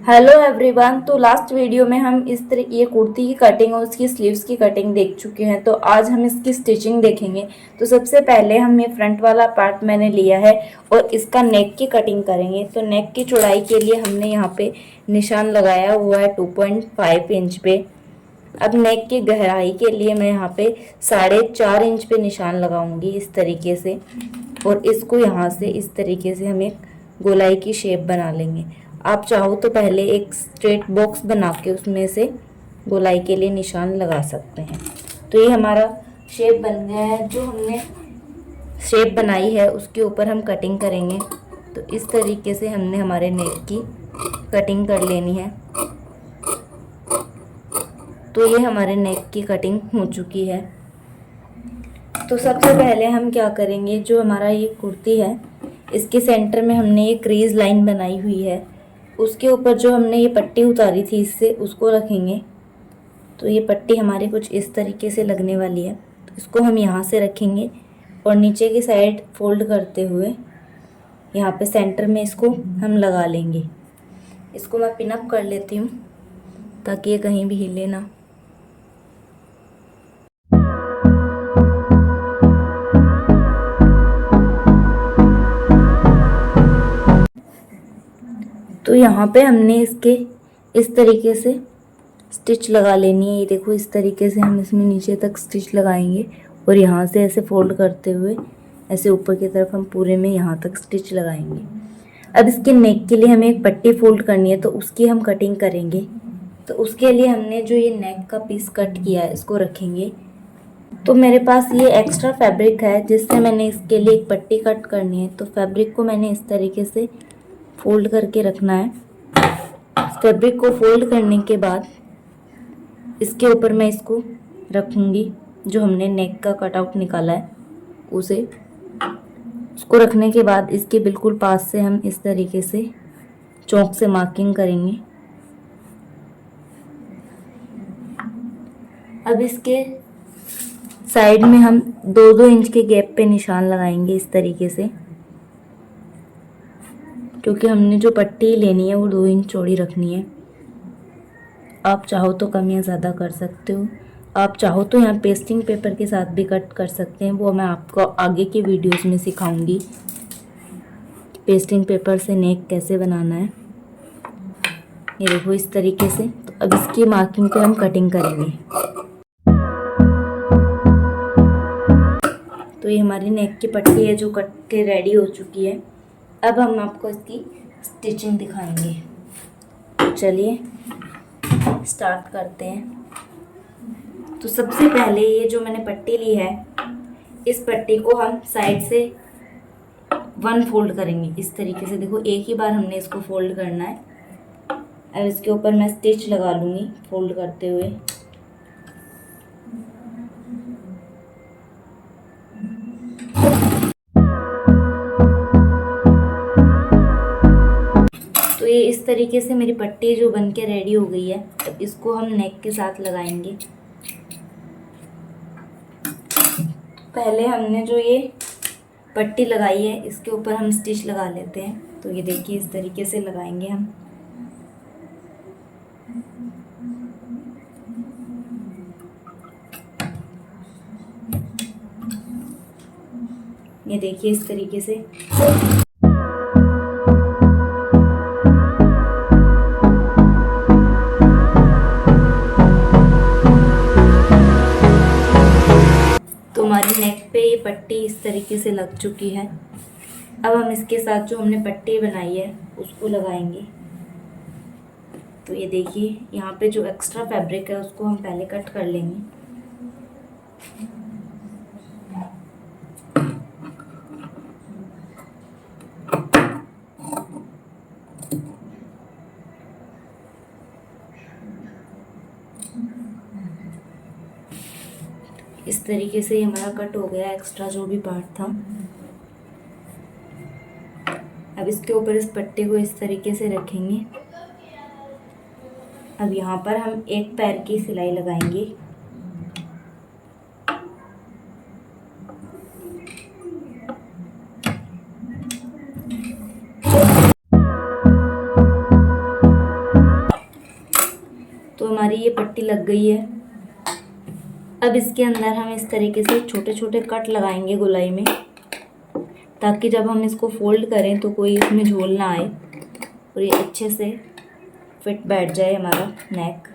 Hello everyone. तो last video में हम इस तरह ये कुर्ती की कटिंग और उसकी स्लीव्स की कटिंग देख चुके हैं। तो आज हम इसकी स्टिचिंग देखेंगे। तो सबसे पहले हम ये फ्रंट वाला पार्ट मैंने लिया है और इसका नेक की कटिंग करेंगे। तो नेक की चौड़ाई के लिए हमने यहाँ पे निशान लगाया हुआ है 2.5 इंच पे। अब नेक की गहराई के लिए मैं यहाँ पे 4.5 इंच पे निशान लगाऊंगी इस तरीके से, और इसको यहाँ से इस तरीके से हम एक गोलाई की शेप बना लेंगे। आप चाहो तो पहले एक स्ट्रेट बॉक्स बना के उसमें से गोलाई के लिए निशान लगा सकते हैं। तो ये हमारा शेप बन गया है। जो हमने शेप बनाई है उसके ऊपर हम कटिंग करेंगे। तो इस तरीके से हमने हमारे नेक की कटिंग कर लेनी है। तो ये हमारे नेक की कटिंग हो चुकी है। तो सबसे पहले हम क्या करेंगे, जो हमारा ये कुर्ती है इसके सेंटर में हमने ये क्रीज लाइन बनाई हुई है, उसके ऊपर जो हमने ये पट्टी उतारी थी इससे उसको रखेंगे। तो ये पट्टी हमारी कुछ इस तरीके से लगने वाली है। तो इसको हम यहाँ से रखेंगे और नीचे की साइड फोल्ड करते हुए यहाँ पे सेंटर में इसको हम लगा लेंगे। इसको मैं पिनअप कर लेती हूँ ताकि ये कहीं भी हिले ना। तो यहाँ पे हमने इसके इस तरीके से स्टिच लगा लेनी है। ये देखो, इस तरीके से हम इसमें नीचे तक स्टिच लगाएंगे और यहाँ से ऐसे फोल्ड करते हुए ऐसे ऊपर की तरफ हम पूरे में यहाँ तक स्टिच लगाएंगे। अब इसके नेक के लिए हमें एक पट्टी फोल्ड करनी है, तो उसकी हम कटिंग करेंगे। तो उसके लिए हमने जो ये नेक का पीस कट किया है इसको रखेंगे। तो मेरे पास ये एक्स्ट्रा फैब्रिक है जिससे मैंने इसके लिए एक पट्टी कट करनी है। तो फैब्रिक को मैंने इस तरीके से फोल्ड करके रखना है। फैब्रिक को फोल्ड करने के बाद इसके ऊपर मैं इसको रखूँगी, जो हमने नेक का कटआउट निकाला है उसे। उसको रखने के बाद इसके बिल्कुल पास से हम इस तरीके से चौक से मार्किंग करेंगे। अब इसके साइड में हम 2-2 इंच के गैप पे निशान लगाएंगे इस तरीके से, क्योंकि हमने जो पट्टी लेनी है वो 2 इंच चौड़ी रखनी है। आप चाहो तो कम या ज़्यादा कर सकते हो। आप चाहो तो यहाँ पेस्टिंग पेपर के साथ भी कट कर सकते हैं, वो मैं आपको आगे के वीडियोस में सिखाऊंगी पेस्टिंग पेपर से नेक कैसे बनाना है। ये देखो इस तरीके से। तो अब इसकी मार्किंग पे हम कटिंग करेंगे। तो ये हमारी नेक की पट्टी है जो कट के रेडी हो चुकी है। अब हम आपको इसकी स्टिचिंग दिखाएंगे। तो चलिए स्टार्ट करते हैं। तो सबसे पहले ये जो मैंने पट्टी ली है इस पट्टी को हम साइड से 1 फोल्ड करेंगे इस तरीके से। देखो, एक ही बार हमने इसको फोल्ड करना है। अब इसके ऊपर मैं स्टिच लगा लूँगी फोल्ड करते हुए। तो ये इस तरीके से मेरी पट्टी जो बन के रेडी हो गई है। अब इसको हम नेक के साथ लगाएंगे। पहले हमने जो ये पट्टी लगाई है इसके ऊपर हम स्टिच लगा लेते हैं। तो ये देखिए इस तरीके से लगाएंगे हम। ये देखिए इस तरीके से। तो हमारी नेक पे ये पट्टी इस तरीके से लग चुकी है। अब हम इसके साथ जो हमने पट्टी बनाई है उसको लगाएंगे। तो ये देखिए, यहाँ पे जो एक्स्ट्रा फैब्रिक है उसको हम पहले कट कर लेंगे। इस तरीके से हमारा कट हो गया एक्स्ट्रा जो भी पार्ट था। अब इसके ऊपर इस पट्टी को इस तरीके से रखेंगे। अब यहाँ पर हम एक पैर की सिलाई लगाएंगे। हमारी ये पट्टी लग गई है। अब इसके अंदर हम इस तरीके से छोटे छोटे कट लगाएंगे गोलाई में, ताकि जब हम इसको फोल्ड करें तो कोई इसमें झोल ना आए और ये अच्छे से फिट बैठ जाए हमारा नेक।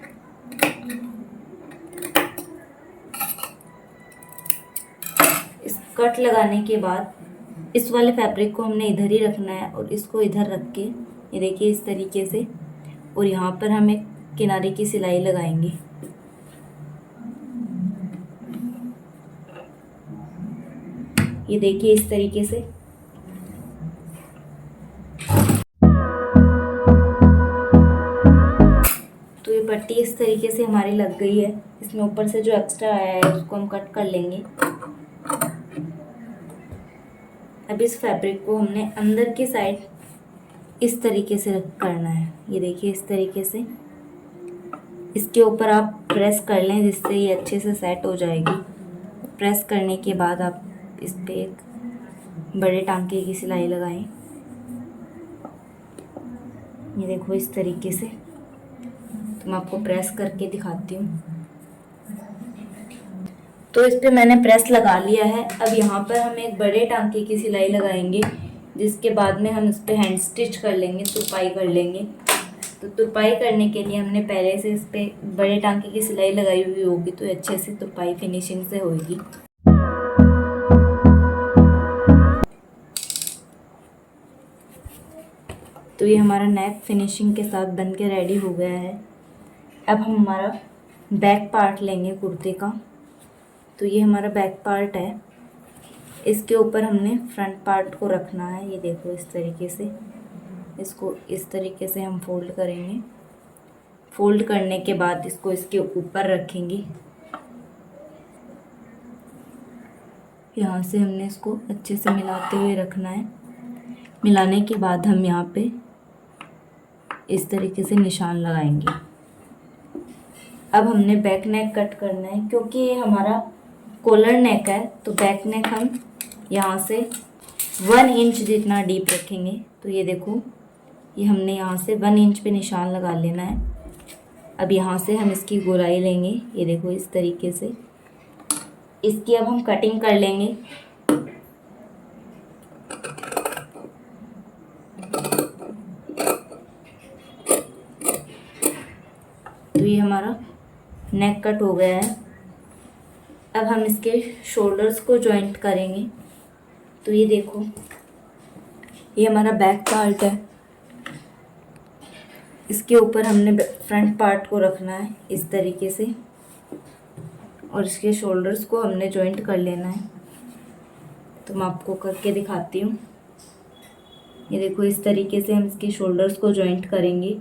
इस कट लगाने के बाद इस वाले फैब्रिक को हमने इधर ही रखना है और इसको इधर रख के ये देखिए इस तरीके से, और यहाँ पर हम एक किनारे की सिलाई लगाएंगे। ये देखिए इस तरीके से। तो ये पट्टी इस तरीके से हमारी लग गई है। इसमें ऊपर से जो एक्स्ट्रा आया है उसको हम कट कर लेंगे। अब इस फैब्रिक को हमने अंदर की साइड इस तरीके से करना है। ये देखिए इस तरीके से। इसके ऊपर आप प्रेस कर लें जिससे ये अच्छे से सेट हो जाएगी। प्रेस करने के बाद आप इस पे एक बड़े टांके की सिलाई लगाएं। ये देखो इस तरीके से। तो मैं आपको प्रेस करके दिखाती हूँ। तो इस पे मैंने प्रेस लगा लिया है। अब यहाँ पर हम एक बड़े टांके की सिलाई लगाएंगे, जिसके बाद में हम इस पे हैंड स्टिच कर लेंगे, तुरपाई कर लेंगे। तो तुरपाई करने के लिए हमने पहले से इस पे बड़े टांके की सिलाई लगाई हुई होगी, तो अच्छे से तुरपाई फिनिशिंग से होगी। तो ये हमारा नेक फिनिशिंग के साथ बन के रेडी हो गया है। अब हम हमारा बैक पार्ट लेंगे कुर्ते का। तो ये हमारा बैक पार्ट है। इसके ऊपर हमने फ्रंट पार्ट को रखना है। ये देखो इस तरीके से। इसको इस तरीके से हम फोल्ड करेंगे। फोल्ड करने के बाद इसको इसके ऊपर रखेंगे। यहाँ से हमने इसको अच्छे से मिलाते हुए रखना है। मिलाने के बाद हम यहाँ पे इस तरीके से निशान लगाएंगे। अब हमने बैक नेक कट करना है, क्योंकि ये हमारा कॉलर नेक है। तो बैक नेक हम यहाँ से 1 इंच जितना डीप रखेंगे। तो ये देखो, ये हमने यहाँ से 1 इंच पे निशान लगा लेना है। अब यहाँ से हम इसकी गोलाई लेंगे। ये देखो इस तरीके से। इसकी अब हम कटिंग कर लेंगे। तो ये हमारा नेक कट हो गया है। अब हम इसके शोल्डर्स को जॉइंट करेंगे। तो ये देखो, ये हमारा बैक पार्ट है। इसके ऊपर हमने फ्रंट पार्ट को रखना है इस तरीके से, और इसके शोल्डर्स को हमने जॉइंट कर लेना है। तो मैं आपको करके दिखाती हूँ। ये देखो इस तरीके से हम इसके शोल्डर्स को जॉइंट करेंगे।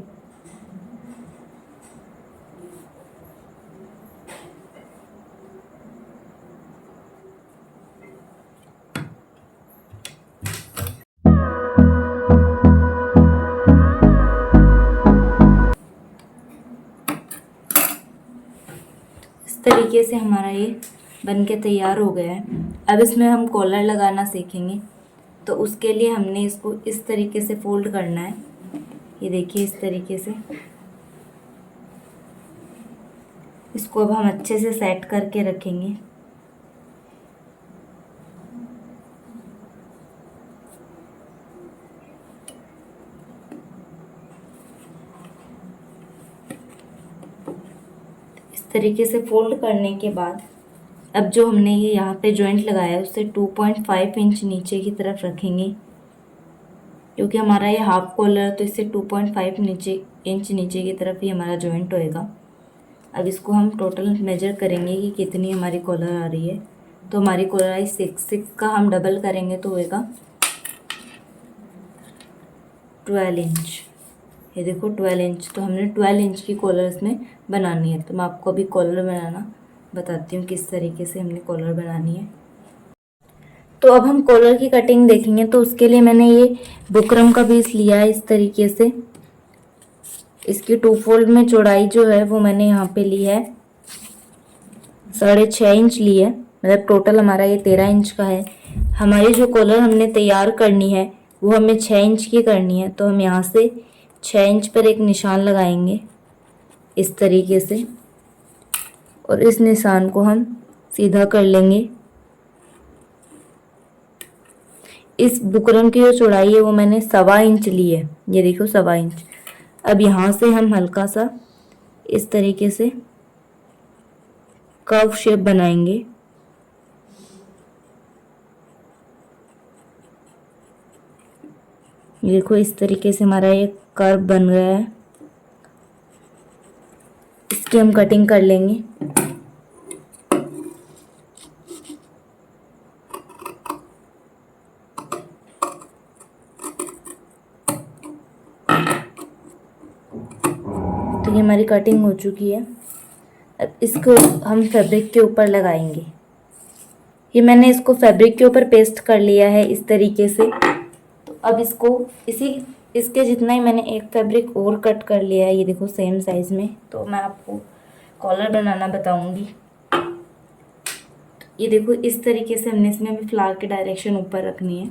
तरीके से हमारा ये बन के तैयार हो गया है। अब इसमें हम कॉलर लगाना सीखेंगे। तो उसके लिए हमने इसको इस तरीके से फोल्ड करना है। ये देखिए इस तरीके से। इसको अब हम अच्छे से सेट करके रखेंगे। तरीके से फोल्ड करने के बाद अब जो हमने ये यहाँ पे जॉइंट लगाया है उससे 2.5 इंच नीचे की तरफ रखेंगे, क्योंकि हमारा ये हाफ कॉलर है। तो इससे 2.5 इंच नीचे की तरफ ही हमारा जॉइंट होएगा। अब इसको हम टोटल मेजर करेंगे कि कितनी हमारी कॉलर आ रही है। तो हमारी कॉलर आई 6 का हम डबल करेंगे तो होएगा 12 इंच। ये देखो 12 इंच। तो हमने 12 इंच की कॉलर इसमें बनानी है। तो मैं आपको अभी कॉलर बनाना बताती हूँ किस तरीके से हमने कॉलर बनानी है। तो अब हम कॉलर की कटिंग देखेंगे। तो उसके लिए मैंने ये बुकरम का पीस लिया है इस तरीके से। इसकी 2 फोल्ड में चौड़ाई जो है वो मैंने यहाँ पे ली है 6.5 इंच ली है। मतलब टोटल हमारा ये 13 इंच का है। हमारी जो कॉलर हमने तैयार करनी है वो हमें 6 इंच की करनी है। तो हम यहाँ से 6 इंच पर एक निशान लगाएंगे इस तरीके से, और इस निशान को हम सीधा कर लेंगे। इस बुकरम की जो चौड़ाई है वो मैंने 1.25 इंच ली है, ये देखो 1.25 इंच। अब यहाँ से हम हल्का सा इस तरीके से कर्व शेप बनाएंगे। ये देखो इस तरीके से हमारा ये कर्व बन गया है। इसकी हम कटिंग कर लेंगे। तो ये हमारी कटिंग हो चुकी है। अब इसको हम फैब्रिक के ऊपर लगाएंगे। ये मैंने इसको फैब्रिक के ऊपर पेस्ट कर लिया है इस तरीके से। तो अब इसको इसके जितना ही मैंने एक फैब्रिक और कट कर लिया है, ये देखो सेम साइज में। तो मैं आपको कॉलर बनाना बताऊंगी। ये देखो इस तरीके से हमने इसमें भी फ्लावर की डायरेक्शन ऊपर रखनी है।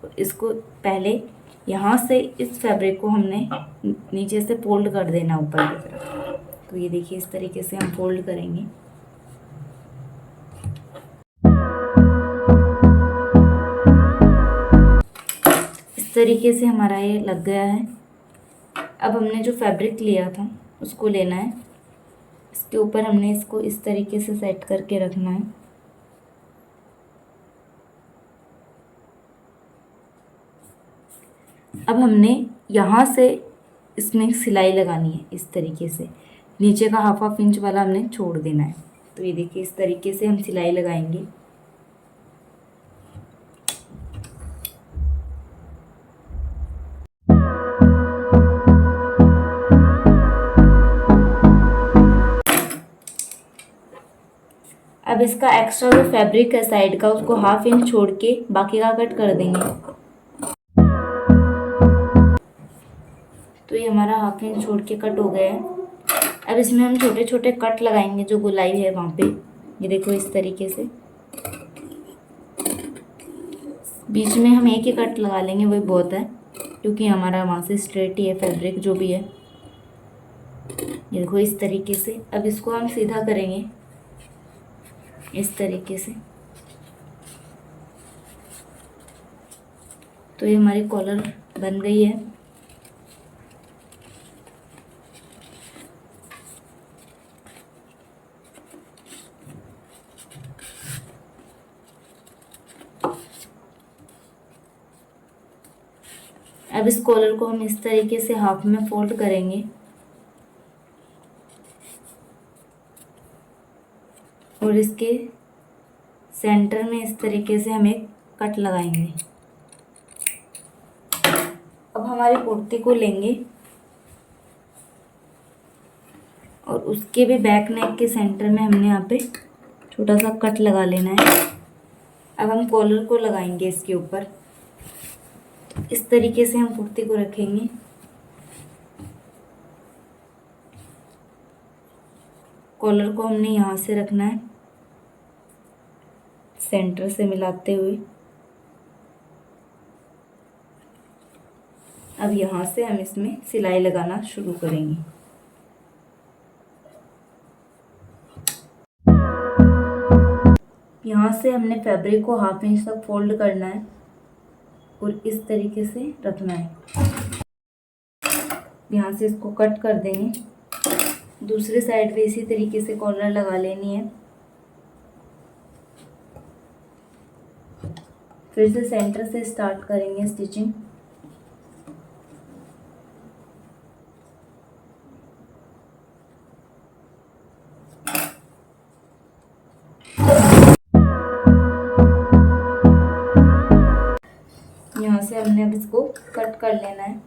तो इसको पहले यहाँ से इस फैब्रिक को हमने नीचे से फोल्ड कर देना ऊपर की तरफ। तो ये देखिए इस तरीके से हम फोल्ड करेंगे। इस तरीके से हमारा ये लग गया है। अब हमने जो फैब्रिक लिया था उसको लेना है, इसके ऊपर हमने इसको इस तरीके से सेट करके रखना है। अब हमने यहाँ से इसमें सिलाई लगानी है इस तरीके से। नीचे का 1/2 इंच वाला हमने छोड़ देना है। तो ये देखिए इस तरीके से हम सिलाई लगाएंगे। अब इसका एक्स्ट्रा जो फैब्रिक है साइड का, उसको 1/2 इंच छोड़ के बाकी का कट कर देंगे। तो ये हमारा 1/2 इंच छोड़ के कट हो गया है। अब इसमें हम छोटे छोटे कट लगाएंगे जो गोलाई है वहाँ पे। ये देखो इस तरीके से बीच में हम एक ही कट लगा लेंगे, वही बहुत है, क्योंकि हमारा वहाँ से स्ट्रेट ही है फैब्रिक जो भी है। ये देखो इस तरीके से। अब इसको हम सीधा करेंगे इस तरीके से। तो ये हमारी कॉलर बन गई है। अब इस कॉलर को हम इस तरीके से हाफ में फोल्ड करेंगे और इसके सेंटर में इस तरीके से हम एक कट लगाएंगे। अब हमारी कुर्ती को लेंगे और उसके भी बैक नेक के सेंटर में हमने यहाँ पे छोटा सा कट लगा लेना है। अब हम कॉलर को लगाएंगे इसके ऊपर। इस तरीके से हम कुर्ती को रखेंगे। कॉलर को हमने यहाँ से रखना है सेंटर से मिलाते हुए। अब यहाँ से हम इसमें सिलाई लगाना शुरू करेंगे। यहाँ से हमने फैब्रिक को 1/2 इंच तक फोल्ड करना है और इस तरीके से रखना है। यहाँ से इसको कट कर देंगे। दूसरी साइड पे इसी तरीके से कॉलर लगा लेनी है। फिर से सेंटर से स्टार्ट करेंगे स्टिचिंग। यहाँ से हमने अब इसको कट कर लेना है।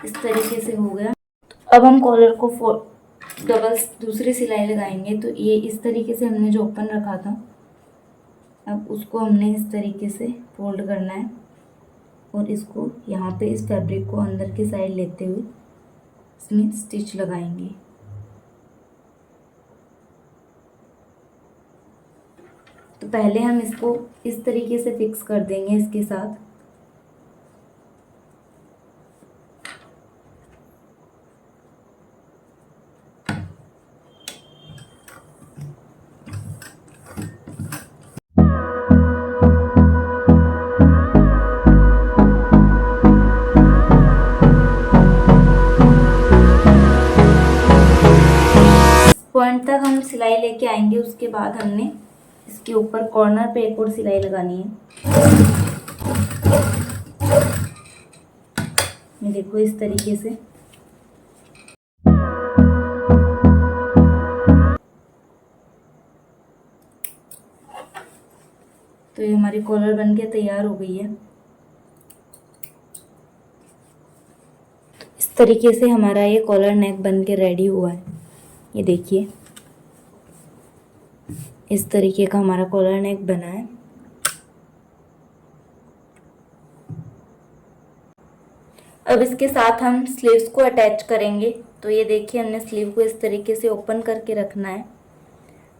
इस तरीके से हो गया। अब हम कॉलर को डबल दूसरी सिलाई लगाएंगे। तो ये इस तरीके से हमने जो ओपन रखा था, अब उसको हमने इस तरीके से फोल्ड करना है और इसको यहाँ पे इस फैब्रिक को अंदर की साइड लेते हुए इसमें स्टिच लगाएंगे। तो पहले हम इसको इस तरीके से फिक्स कर देंगे इसके साथ। तक हम सिलाई लेके आएंगे, उसके बाद हमने इसके ऊपर कॉर्नर पे एक और सिलाई लगानी है। ये देखो इस तरीके से। तो ये हमारी कॉलर बन के तैयार हो गई है। इस तरीके से हमारा ये कॉलर नेक बन के रेडी हुआ है। ये देखिए इस तरीके का हमारा कॉलर नेक बना है। अब इसके साथ हम स्लीव्स को अटैच करेंगे। तो ये देखिए हमने स्लीव को इस तरीके से ओपन करके रखना है।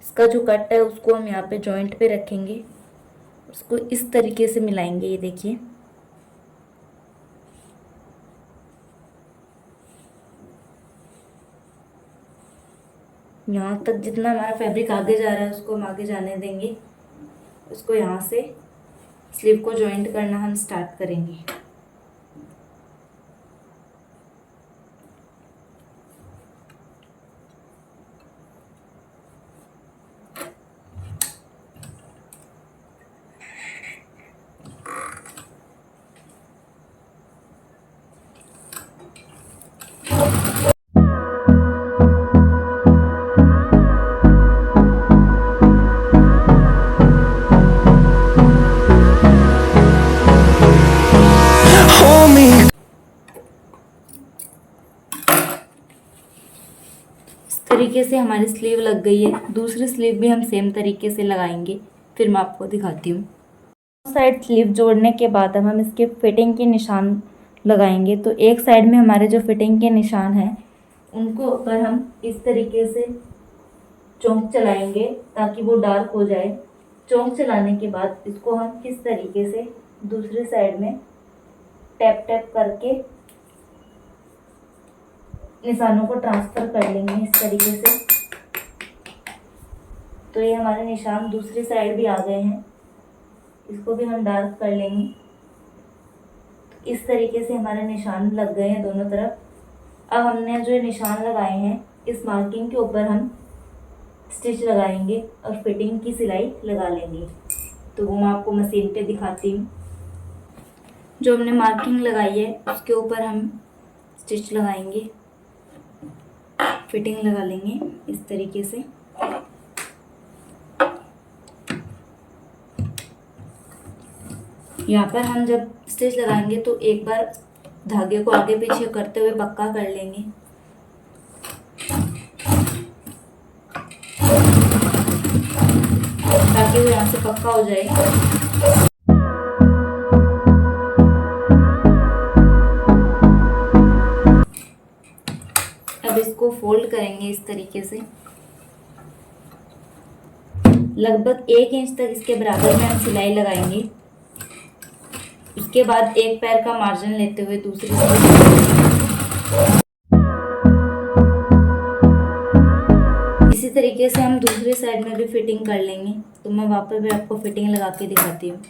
इसका जो कट है उसको हम यहाँ पे जॉइंट पे रखेंगे, उसको इस तरीके से मिलाएंगे। ये देखिए यहाँ तक जितना हमारा फैब्रिक आगे जा रहा है उसको हम आगे जाने देंगे। उसको यहाँ से स्लीव को जॉइंट करना हम स्टार्ट करेंगे। तरीके से हमारी स्लीव लग गई है। दूसरी स्लीव भी हम सेम तरीके से लगाएंगे, फिर मैं आपको दिखाती हूँ। साइड स्लीव जोड़ने के बाद अब हम इसके फिटिंग के निशान लगाएंगे। तो एक साइड में हमारे जो फिटिंग के निशान हैं उनको ऊपर हम इस तरीके से चौंक चलाएंगे ताकि वो डार्क हो जाए। चौंक चलाने के बाद इसको हम किस तरीके से दूसरी साइड में टैप टैप करके निशानों को ट्रांसफ़र कर लेंगे इस तरीके से। तो ये हमारे निशान दूसरी साइड भी आ गए हैं, इसको भी हम डार्क कर लेंगे। तो इस तरीके से हमारे निशान लग गए हैं दोनों तरफ। अब हमने जो निशान लगाए हैं इस मार्किंग के ऊपर हम स्टिच लगाएंगे और फिटिंग की सिलाई लगा लेंगे। तो वो मैं आपको मशीन पे दिखाती हूँ। जो हमने मार्किंग लगाई है उसके ऊपर हम स्टिच लगाएंगे, फिटिंग लगा लेंगे इस तरीके से। यहाँ पर हम जब स्टिच लगाएंगे तो एक बार धागे को आगे पीछे करते हुए पक्का कर लेंगे। ताकि वो यहाँ से पक्का हो जाए। अब इसको फोल्ड करेंगे इस तरीके से। लगभग 1 इंच तक इसके बराबर में हम सिलाई लगाएंगे। उसके बाद एक पैर का मार्जिन लेते हुए दूसरी इसी तरीके से हम दूसरी साइड में भी फिटिंग कर लेंगे। तो मैं वापस भी आपको फिटिंग लगा के दिखाती हूँ।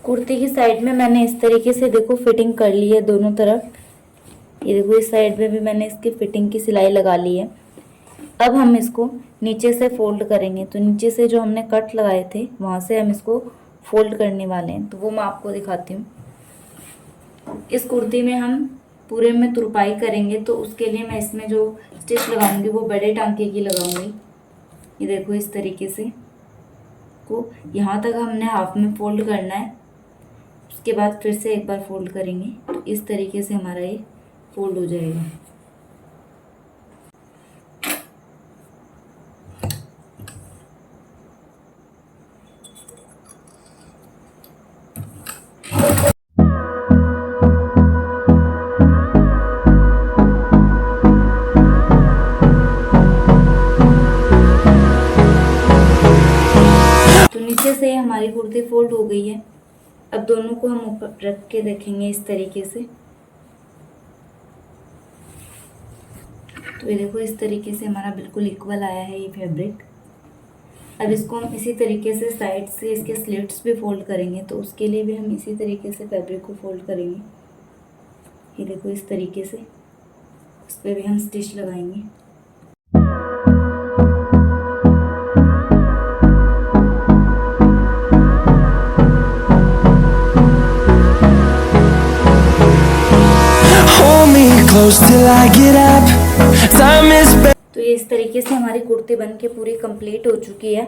कुर्ती की साइड में मैंने इस तरीके से देखो फिटिंग कर ली है दोनों तरफ। ये देखो इस साइड में भी मैंने इसकी फिटिंग की सिलाई लगा ली है। अब हम इसको नीचे से फोल्ड करेंगे। तो नीचे से जो हमने कट लगाए थे वहाँ से हम इसको फोल्ड करने वाले हैं। तो वो मैं आपको दिखाती हूँ। इस कुर्ती में हम पूरे में तुरपाई करेंगे, तो उसके लिए मैं इसमें जो स्टिच लगाऊंगी वो बड़े टांके की लगाऊंगी। ये देखो इस तरीके से को यहाँ तक हमने हाफ में फोल्ड करना है। उसके बाद फिर से एक बार फोल्ड करेंगे। तो इस तरीके से हमारा ये फोल्ड हो जाएगा। तो नीचे से हमारी कुर्ती फोल्ड हो गई है। अब दोनों को हम ऊपर रख के देखेंगे इस तरीके से। तो ये देखो इस तरीके से हमारा बिल्कुल इक्वल आया है ये फैब्रिक। अब इसको हम इसी तरीके से साइड से इसके स्लिट्स भी फोल्ड करेंगे। तो उसके लिए भी हम इसी तरीके से फैब्रिक को फोल्ड करेंगे। ये देखो इस तरीके से उस पर भी हम स्टिच लगाएंगे। Hold me close till I get up. Time is तो ये इस तरीके से हमारी कुर्ती बन के पूरी कंप्लीट हो चुकी है।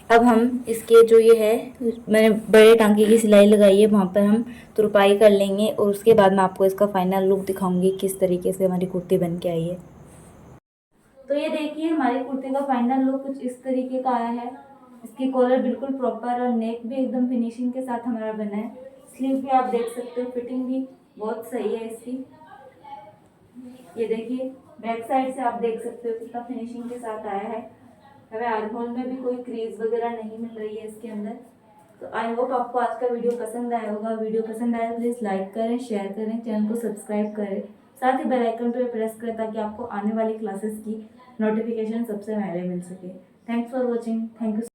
अब हम इसके जो ये है, मैंने बड़े टांके की सिलाई लगाई है, वहाँ पर हम तुरपाई कर लेंगे और उसके बाद मैं आपको इसका फाइनल लुक दिखाऊंगी किस तरीके से हमारी कुर्ती बन के आई है। तो ये देखिए हमारी कुर्ती का फाइनल लुक कुछ इस तरीके का आया है। इसकी कॉलर बिल्कुल प्रॉपर और नेक भी एकदम फिनिशिंग के साथ हमारा बना है। स्लीव भी आप देख सकते हो, फिटिंग भी बहुत सही है इसकी। ये देखिए बैक साइड से आप देख सकते हो कितना फिनिशिंग के साथ आया है। हमें आर्म होल में भी कोई क्रीज वगैरह नहीं मिल रही है इसके अंदर। तो आई होप आपको आज का वीडियो पसंद आया होगा। वीडियो पसंद आया प्लीज़ लाइक करें, शेयर करें, चैनल को सब्सक्राइब करें, साथ ही बेल आइकन पर प्रेस करें ताकि आपको आने वाली क्लासेस की नोटिफिकेशन सबसे पहले मिल सके। Thanks for watching. Thank you.